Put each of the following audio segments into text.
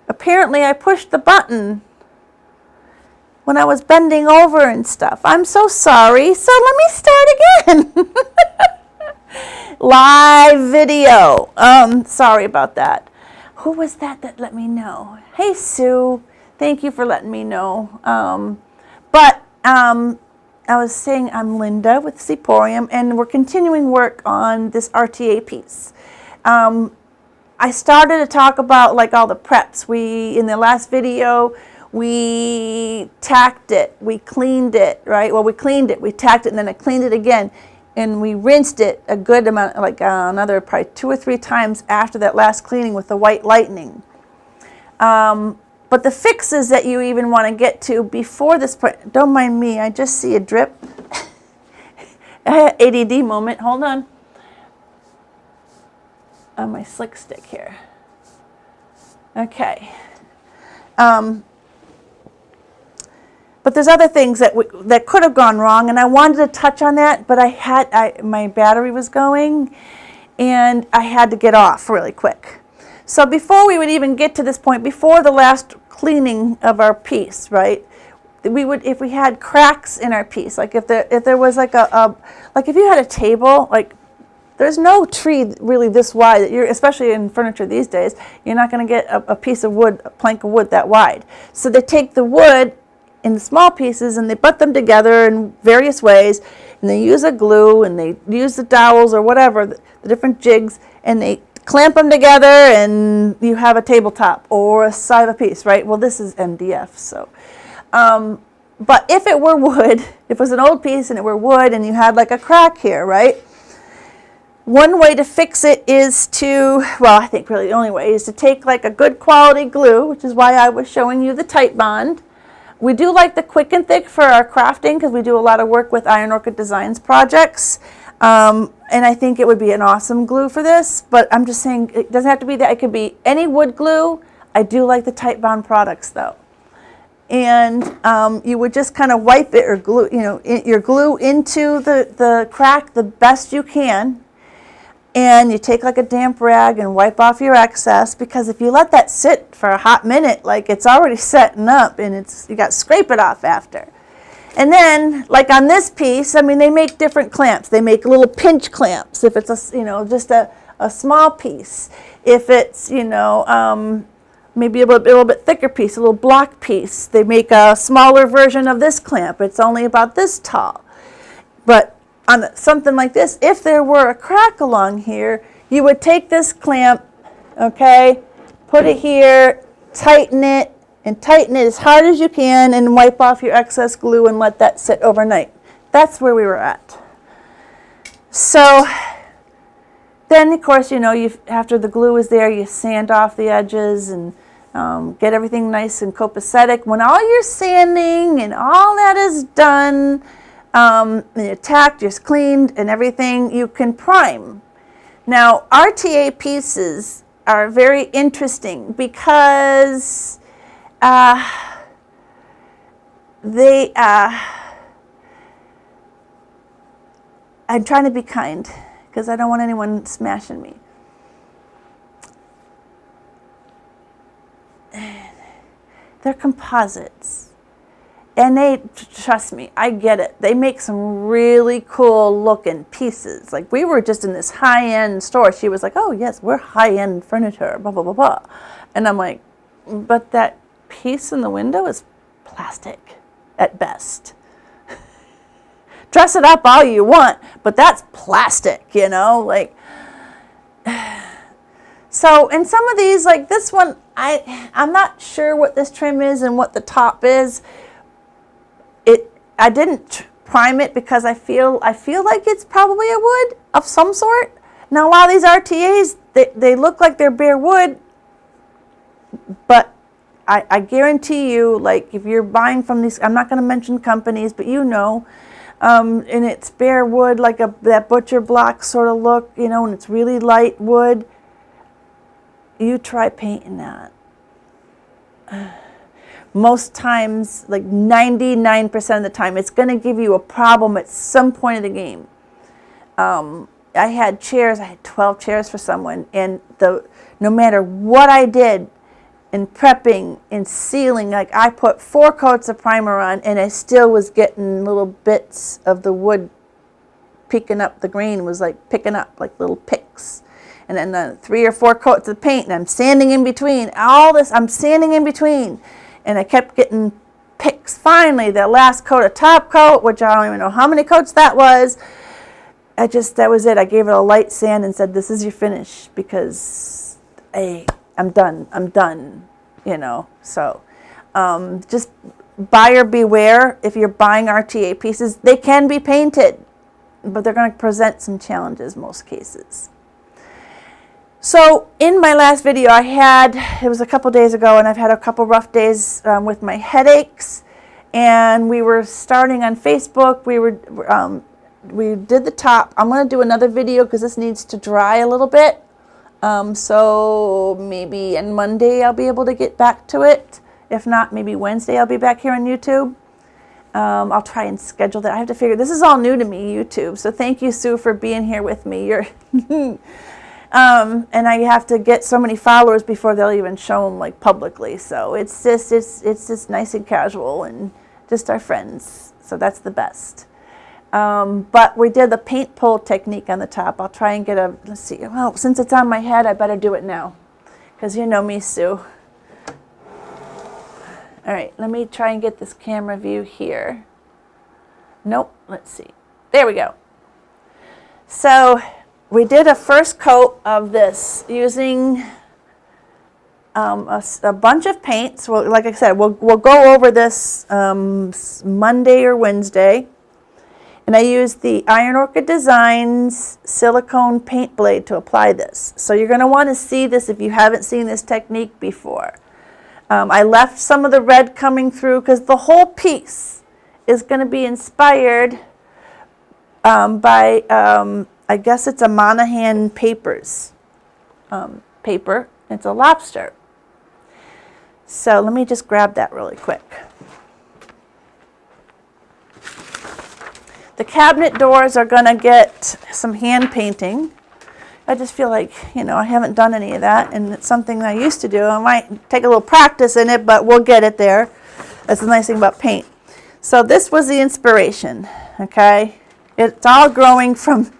Apparently I pushed the button when I was bending over and stuff. I'm so sorry. So let me start again. Live video. Sorry about that. Who was that let me know? Hey, Sue. Thank you for letting me know. I was saying I'm Linda with Seaporium, and we're continuing work on this RTA piece. I started to talk about like all the preps. In the last video, we tacked it, we cleaned it, right? Well, we cleaned it, we tacked it, and then I cleaned it again. And we rinsed it a good amount, like another probably 2 or 3 times after that last cleaning with the white lightning. But the fixes that you even want to get to before this point, don't mind me, I just see a drip. ADD moment, hold on. On my slick stick here. Okay. But there's other things that could have gone wrong, and I wanted to touch on that, but my battery was going, and I had to get off really quick. So before we would even get to this point, before the last cleaning of our piece, right? If we had cracks in our piece, like if there was like like if you had a table, like there's no tree really this wide, especially in furniture these days, you're not going to get a piece of wood, a plank of wood that wide. So they take the wood in the small pieces and they put them together in various ways, and they use a glue and they use the dowels or whatever, the different jigs, and they clamp them together and you have a tabletop or a side of a piece, right? Well, this is MDF, so. But if it were wood, if it was an old piece and it were wood and you had like a crack here, right? One way to fix it is I think really the only way is to take like a good quality glue, which is why I was showing you the Tight Bond. We do like the Quick and Thick for our crafting because we do a lot of work with Iron Orchid Designs projects. And I think it would be an awesome glue for this, but I'm just saying it doesn't have to be that. It could be any wood glue. I do like the Tight Bond products though. And you would just kind of wipe it or glue, your glue into the crack the best you can. And you take like a damp rag and wipe off your excess, because if you let that sit for a hot minute, like it's already setting up and you got to scrape it off after. And then, like on this piece, I mean, they make different clamps. They make little pinch clamps if it's just a small piece. If it's, maybe a little bit thicker piece, a little block piece, they make a smaller version of this clamp. It's only about this tall. But on something like this, if there were a crack along here, you would take this clamp, okay, put it here, tighten it as hard as you can, and wipe off your excess glue and let that sit overnight. That's where we were at. So then, of course, after the glue is there, you sand off the edges and get everything nice and copacetic. When all your sanding and all that is done, and you're tacked, you're cleaned, and everything, you can prime. Now, RTA pieces are very interesting because I'm trying to be kind because I don't want anyone smashing me. They're composites. And trust me, I get it. They make some really cool looking pieces. Like we were just in this high-end store. She was like, oh yes, we're high-end furniture, blah, blah, blah, blah. And I'm like, but that piece in the window is plastic at best. Dress it up all you want, but that's plastic, like. So in some of these, like this one, I'm not sure what this trim is and what the top is. I didn't prime it because I feel like it's probably a wood of some sort. Now a lot of these RTAs, they look like they're bare wood, but I guarantee you, like if you're buying from these, I'm not going to mention companies, but and it's bare wood, like that butcher block sort of look, and it's really light wood. You try painting that. Most times, like 99% of the time, it's going to give you a problem at some point of the game. I had 12 chairs for someone, and no matter what I did, and prepping and sealing. Like I put 4 coats of primer on and I still was getting little bits of the wood peeking up. The grain was like picking up like little picks. And then 3 or 4 coats of paint, and I'm sanding in between. All this, I'm sanding in between. And I kept getting picks. Finally, the last coat of top coat, which I don't even know how many coats that was, that was it. I gave it a light sand and said, this is your finish, because hey, I'm done, you know. So just buyer beware. If you're buying RTA pieces, they can be painted, but they're going to present some challenges most cases. So in my last video it was a couple days ago, and I've had a couple rough days with my headaches, and we were starting on Facebook. We did the top. I'm going to do another video because this needs to dry a little bit. So maybe on Monday I'll be able to get back to it. If not, maybe Wednesday I'll be back here on YouTube. I'll try and schedule that. I have to figure, this is all new to me, YouTube. So thank you, Sue, for being here with me. And I have to get so many followers before they'll even show them like publicly. So it's just nice and casual and just our friends. So that's the best. But we did the paint pull technique on the top. I'll try and get let's see. Well, since it's on my head, I better do it now, because you know me, Sue. All right, let me try and get this camera view here. Nope, let's see. There we go. So we did a first coat of this using a bunch of paints. Well, like I said, we'll go over this Monday or Wednesday. And I used the Iron Orchid Designs silicone paint blade to apply this. So you're going to want to see this if you haven't seen this technique before. I left some of the red coming through because the whole piece is going to be inspired by I guess it's a Monahan Papers paper. It's a lobster. So let me just grab that really quick. The cabinet doors are going to get some hand painting. I just feel like, you know, I haven't done any of that, and it's something I used to do. I might take a little practice in it, but we'll get it there. That's the nice thing about paint. So this was the inspiration, okay? It's all growing from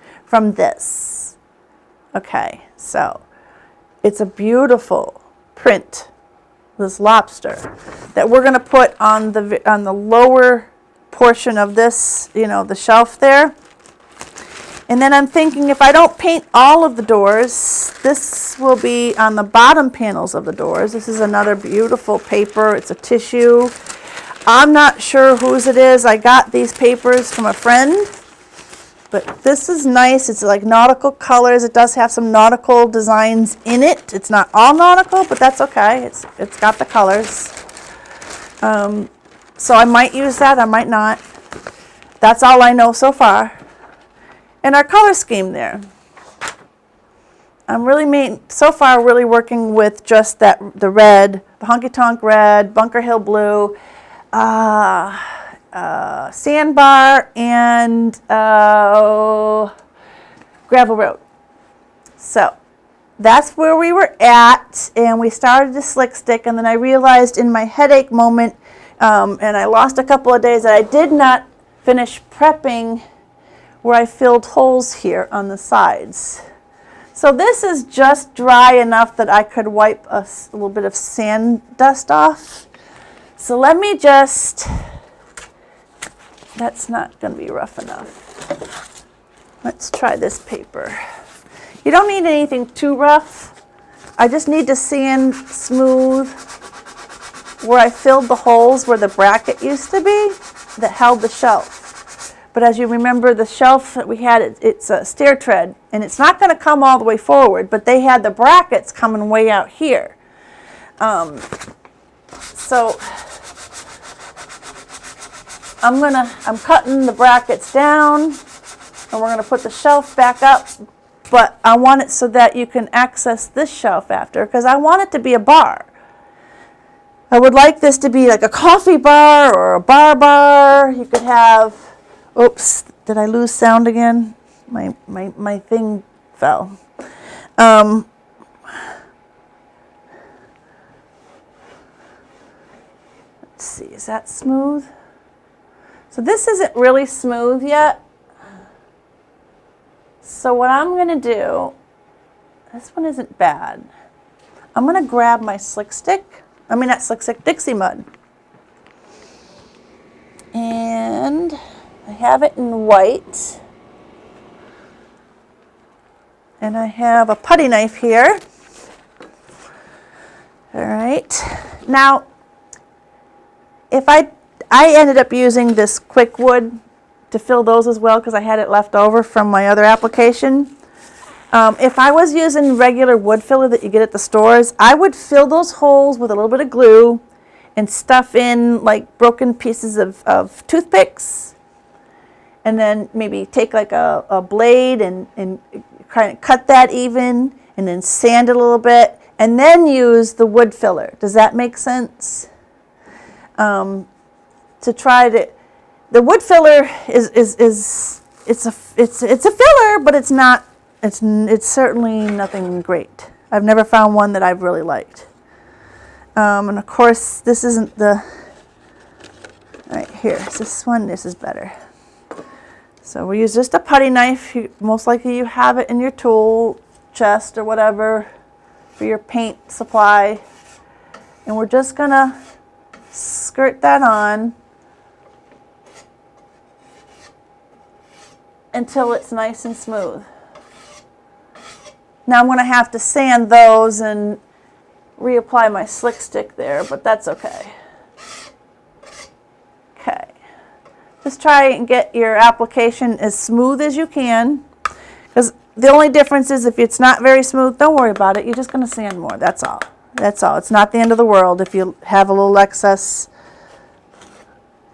this. Okay, so it's a beautiful print, this lobster, that we're going to put on the lower portion of this, you know, the shelf there. And then I'm thinking, if I don't paint all of the doors, this will be on the bottom panels of the doors. This is another beautiful paper. It's a tissue. I'm not sure whose it is. I got these papers from a friend. But this is nice. It's like nautical colors. It does have some nautical designs in it. It's not all nautical, but that's okay. It's got the colors. So I might use that. I might not. That's all I know so far. And our color scheme there. I'm really so far really working with just the red, the honky tonk red, Bunker Hill blue, Sandbar, and Gravel Road. So that's where we were at, and we started to slick stick, and then I realized in my headache moment, and I lost a couple of days, that I did not finish prepping where I filled holes here on the sides. So this is just dry enough that I could wipe a little bit of sand dust off. So let me just, that's not going to be rough enough. Let's try this paper. You don't need anything too rough. I just need to sand smooth where I filled the holes where the bracket used to be that held the shelf. But as you remember, the shelf that we had, it's a stair tread, and it's not going to come all the way forward, but they had the brackets coming way out here. So I'm cutting the brackets down, and we're going to put the shelf back up, but I want it so that you can access this shelf after, because I want it to be a bar. I would like this to be like a coffee bar or a bar. You could have, oops, did I lose sound again? My thing fell. see, is that smooth? So this isn't really smooth yet. So what I'm going to do, this one isn't bad. I'm going to grab my slick stick, not slick stick, Dixie mud. And I have it in white. And I have a putty knife here. All right. Now, if I ended up using this quick wood to fill those as well because I had it left over from my other application. If I was using regular wood filler that you get at the stores, I would fill those holes with a little bit of glue and stuff in like broken pieces of toothpicks, and then maybe take like a blade and kind of cut that even, and then sand it a little bit, and then use the wood filler. Does that make sense? To try to, the wood filler is it's a filler, but it's not. It's certainly nothing great. I've never found one that I've really liked. And of course, this isn't the. All right, here. This one. This is better. So we use just a putty knife. Most likely you have it in your tool chest or whatever for your paint supply. And we're just gonna skirt that on until it's nice and smooth. Now I'm going to have to sand those and reapply my slick stick there, but that's okay. Okay. Just try and get your application as smooth as you can, because the only difference is if it's not very smooth, don't worry about it. You're just going to sand more. That's all. That's all. It's not the end of the world if you have a little excess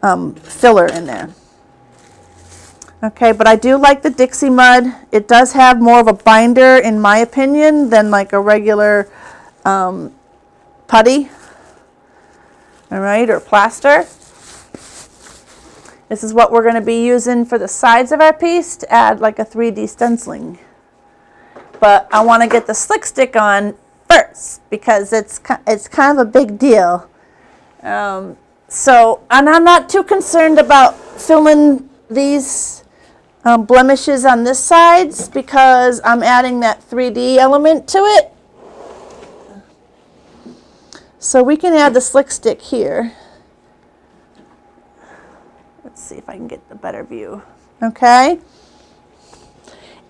filler in there. Okay, but I do like the Dixie mud. It does have more of a binder, in my opinion, than like a regular putty, all right, or plaster. This is what we're going to be using for the sides of our piece to add like a 3D stenciling. But I want to get the slick stick on first because it's kind of a big deal. So, and I'm not too concerned about filling these blemishes on this side because I'm adding that 3D element to it. So we can add the slick stick here. Let's see if I can get the better view. Okay.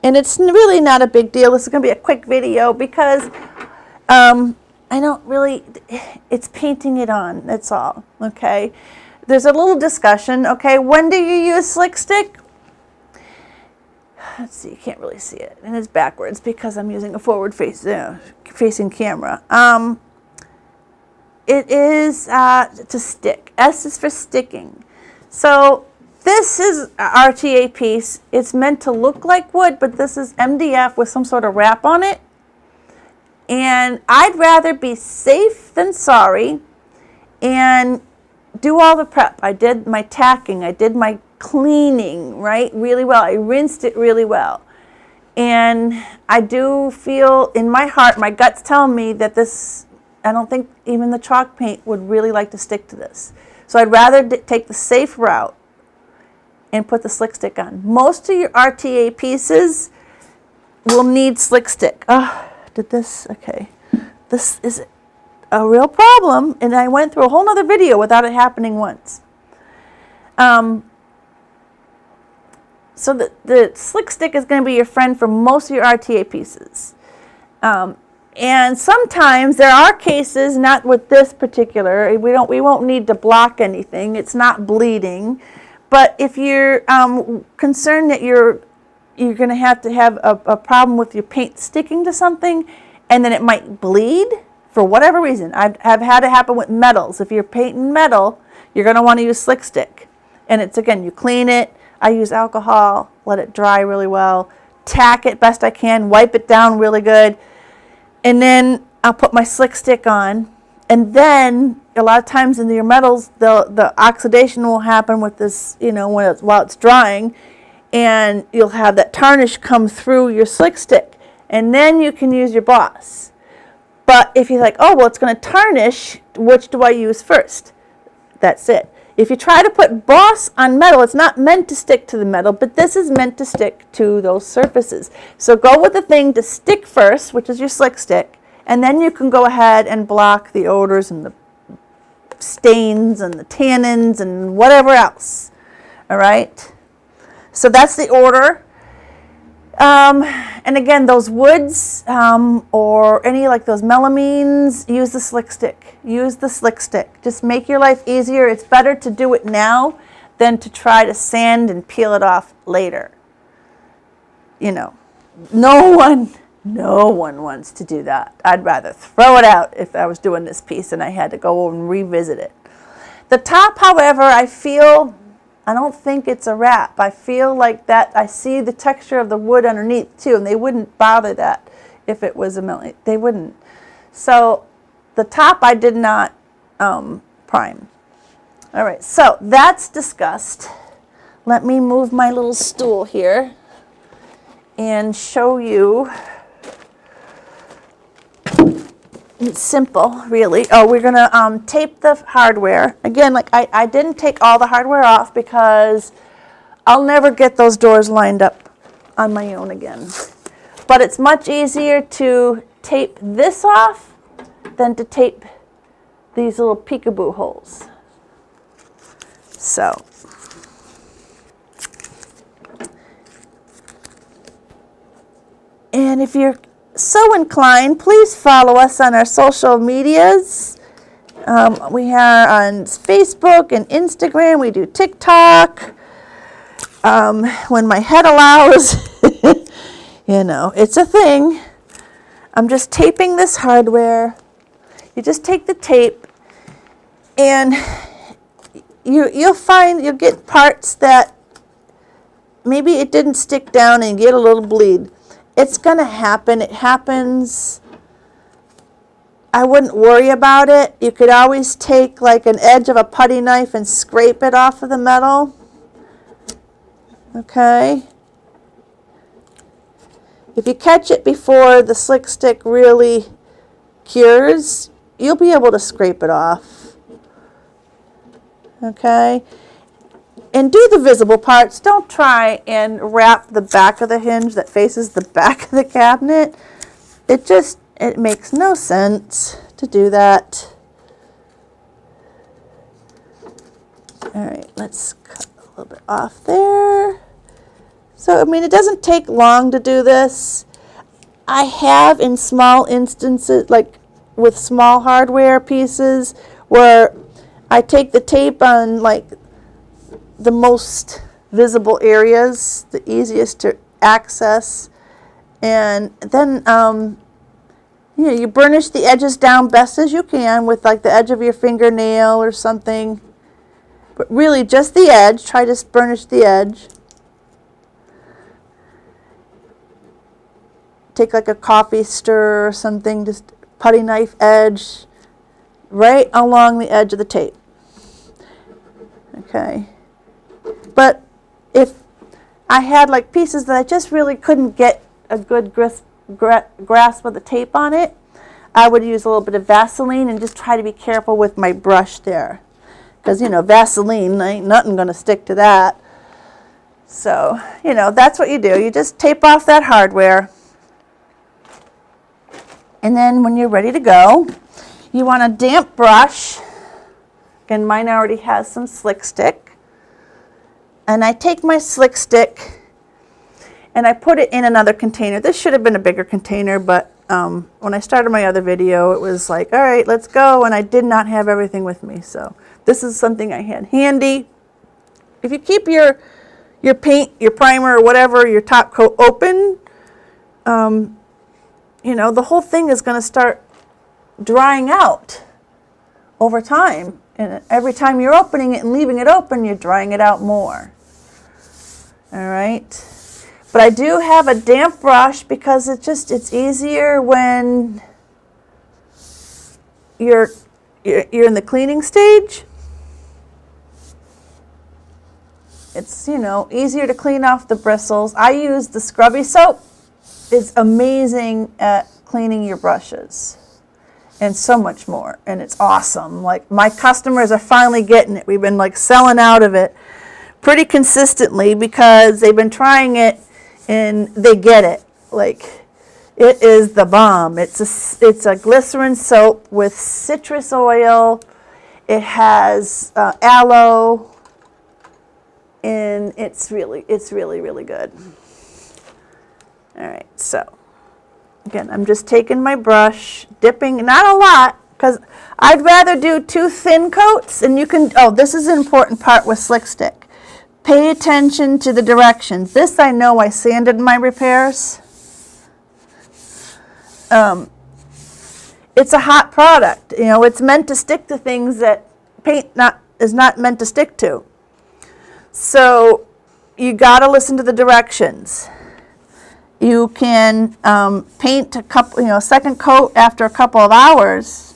And it's really not a big deal. This is going to be a quick video because I don't really, it's painting it on, that's all. Okay. There's a little discussion. Okay. When do you use slick stick? Let's see, you can't really see it, and it's backwards because I'm using a forward facing camera. It is to stick. S is for sticking. So this is an RTA piece. It's meant to look like wood, but this is MDF with some sort of wrap on it. And I'd rather be safe than sorry and do all the prep. I did my tacking. I did my cleaning, right, really well. I rinsed it really well. And I do feel in my heart, my gut's telling me that this, I don't think even the chalk paint would really like to stick to this. So I'd rather take the safe route and put the slick stick on. Most of your RTA pieces will need slick stick. Oh, did this, okay. This is a real problem, and I went through a whole nother video without it happening once. So the slick stick is going to be your friend for most of your RTA pieces. And sometimes there are cases, not with this particular, we won't need to block anything. It's not bleeding. But if you're concerned that you're going to have a problem with your paint sticking to something and then it might bleed for whatever reason. I've had it happen with metals. If you're painting metal, you're going to want to use slick stick. And it's, again, you clean it. I use alcohol, let it dry really well, tack it best I can, wipe it down really good, and then I'll put my slick stick on. And then a lot of times in your metals, the oxidation will happen with this, while it's drying, and you'll have that tarnish come through your slick stick, and then you can use your Boss. But if you're like, oh, well, it's going to tarnish, which do I use first? That's it. If you try to put Boss on metal, it's not meant to stick to the metal, but this is meant to stick to those surfaces. So go with the thing to stick first, which is your slick stick, and then you can go ahead and block the odors and the stains and the tannins and whatever else. All right? So that's the order. And again, those woods or any like those melamines, use the slick stick. Use the slick stick. Just make your life easier. It's better to do it now than to try to sand and peel it off later. You know, no one wants to do that. I'd rather throw it out if I was doing this piece and I had to go and revisit it. The top, however, I don't think it's a wrap. I feel like that I see the texture of the wood underneath too, and they wouldn't bother that if it was a melamine. They wouldn't. So the top I did not prime. All right, so that's discussed. Let me move my little stool here and show you. It's simple, really. Oh, we're going to tape the hardware. Again, like I didn't take all the hardware off because I'll never get those doors lined up on my own again. But it's much easier to tape this off than to tape these little peekaboo holes. So, and if you're so inclined, please follow us on our social medias. We are on Facebook and Instagram. We do TikTok when my head allows. You know, it's a thing. I'm just taping this hardware. You just take the tape and you'll get parts that maybe it didn't stick down and get a little bleed. It's going to happen. It happens. I wouldn't worry about it. You could always take like an edge of a putty knife and scrape it off of the metal. Okay. If you catch it before the slick stick really cures, you'll be able to scrape it off. Okay. And do the visible parts. Don't try and wrap the back of the hinge that faces the back of the cabinet. It makes no sense to do that. All right, let's cut a little bit off there. So, I mean, it doesn't take long to do this. I have in small instances, like with small hardware pieces, where I take the tape on like the most visible areas, the easiest to access, and then you burnish the edges down best as you can with like the edge of your fingernail or something, but really just the edge. Try to burnish the edge. Take like a coffee stir or something, just putty knife edge right along the edge of the tape. Okay. But if I had like pieces that I just really couldn't get a good grasp of the tape on it, I would use a little bit of Vaseline and just try to be careful with my brush there. Because, you know, Vaseline, ain't nothing going to stick to that. So, you know, that's what you do. You just tape off that hardware. And then when you're ready to go, you want a damp brush. Again, mine already has some slick stick. And I take my slick stick and I put it in another container. This should have been a bigger container, but when I started my other video, it was like, all right, let's go. And I did not have everything with me. So this is something I had handy. If you keep your paint, your primer, or whatever, your top coat open, you know, the whole thing is going to start drying out over time. And every time you're opening it and leaving it open, you're drying it out more. All right. But I do have a damp brush because it's easier when you're in the cleaning stage. It's, you know, easier to clean off the bristles. I use the scrubby soap. It's amazing at cleaning your brushes. and so much more. And it's awesome. Like, my customers are finally getting it. We've been like selling out of it pretty consistently because they've been trying it and they get it. Like, it is the bomb. It's a glycerin soap with citrus oil. It has aloe, and it's really, really good. All right, so again, I'm just taking my brush, dipping, not a lot, because I'd rather do 2 thin coats, and you can, oh, this is an important part with Slick Stick. Pay attention to the directions. This I know I sanded my repairs. It's a hot product. You know, it's meant to stick to things that paint is not meant to stick to. So you got to listen to the directions. You can paint a couple, second coat after a couple of hours,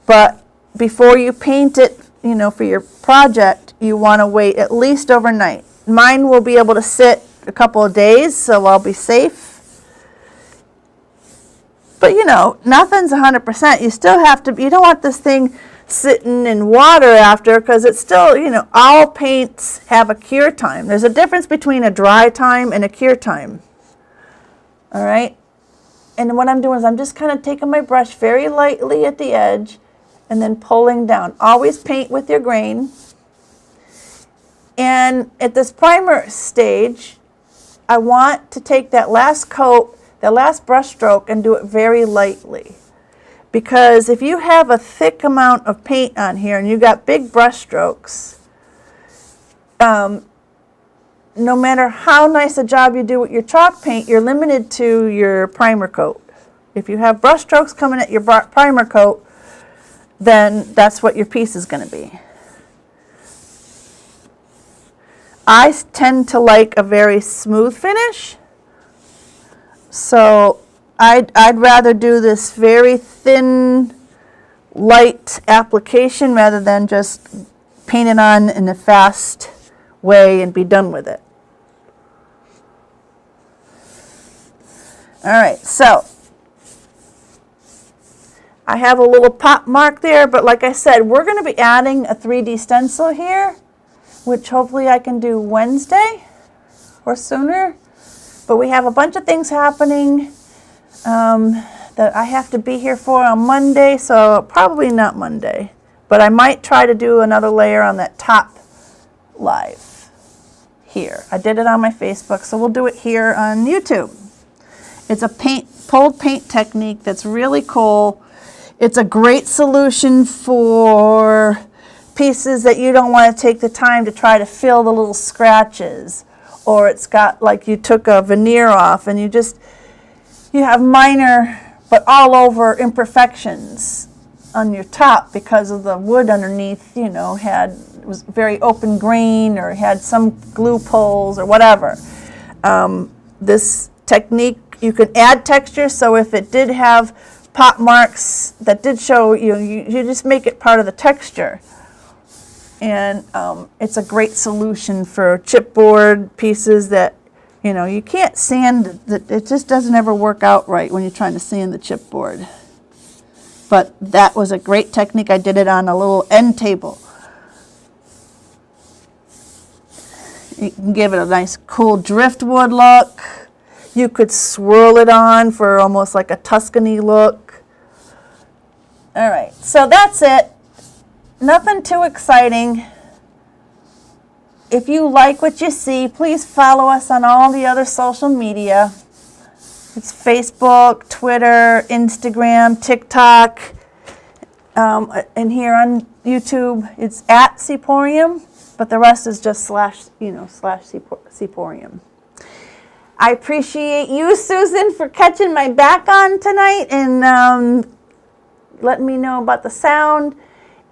but before you paint it, for your project, you want to wait at least overnight. Mine will be able to sit a couple of days, so I'll be safe. But nothing's 100%. You still have to, you don't want this thing sitting in water after, because it's still, all paints have a cure time. There's a difference between a dry time and a cure time. All right? And what I'm doing is I'm just kind of taking my brush very lightly at the edge and then pulling down. Always paint with your grain. And at this primer stage, I want to take that last coat, the last brush stroke, and do it very lightly. Because if you have a thick amount of paint on here and you got big brush strokes, no matter how nice a job you do with your chalk paint, you're limited to your primer coat. If you have brush strokes coming at your primer coat, then that's what your piece is going to be. I tend to like a very smooth finish. So I'd rather do this very thin, light application rather than just paint it on in a fast way and be done with it. All right, so I have a little pop mark there, but like I said, we're going to be adding a 3D stencil here, which hopefully I can do Wednesday or sooner. But we have a bunch of things happening that I have to be here for on Monday, so probably not Monday. But I might try to do another layer on that top live here. I did it on my Facebook, so we'll do it here on YouTube. It's a pulled paint technique that's really cool. It's a great solution for pieces that you don't want to take the time to try to fill the little scratches. Or it's got, like, you took a veneer off and you have minor but all over imperfections on your top because of the wood underneath, was very open grain or had some glue pulls or whatever. This technique, you can add texture, so if it did have pop marks that did show, you just make it part of the texture. And it's a great solution for chipboard pieces that, you can't sand, it just doesn't ever work out right when you're trying to sand the chipboard. But that was a great technique. I did it on a little end table. You can give it a nice cool driftwood look. You could swirl it on for almost like a Tuscany look. All right, so that's it. Nothing too exciting. If you like what you see, please follow us on all the other social media. It's Facebook, Twitter, Instagram, TikTok, and here on YouTube, it's at Seaporium, but the rest is just slash Seaporium. I appreciate you, Susan, for catching my back on tonight and letting me know about the sound.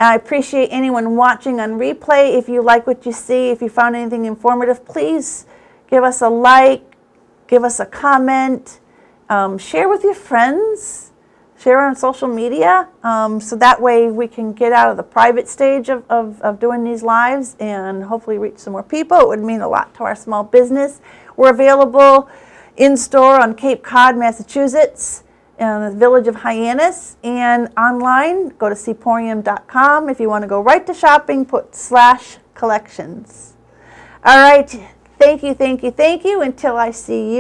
I appreciate anyone watching on replay. If you like what you see, if you found anything informative, please give us a like, give us a comment, share with your friends, share on social media, so that way we can get out of the private stage of doing these lives and hopefully reach some more people. It would mean a lot to our small business. We're available in store on Cape Cod, Massachusetts, in the village of Hyannis, and online, go to Seaporium.com. If you want to go right to shopping, put /collections. All right, thank you, thank you, thank you. Until I see you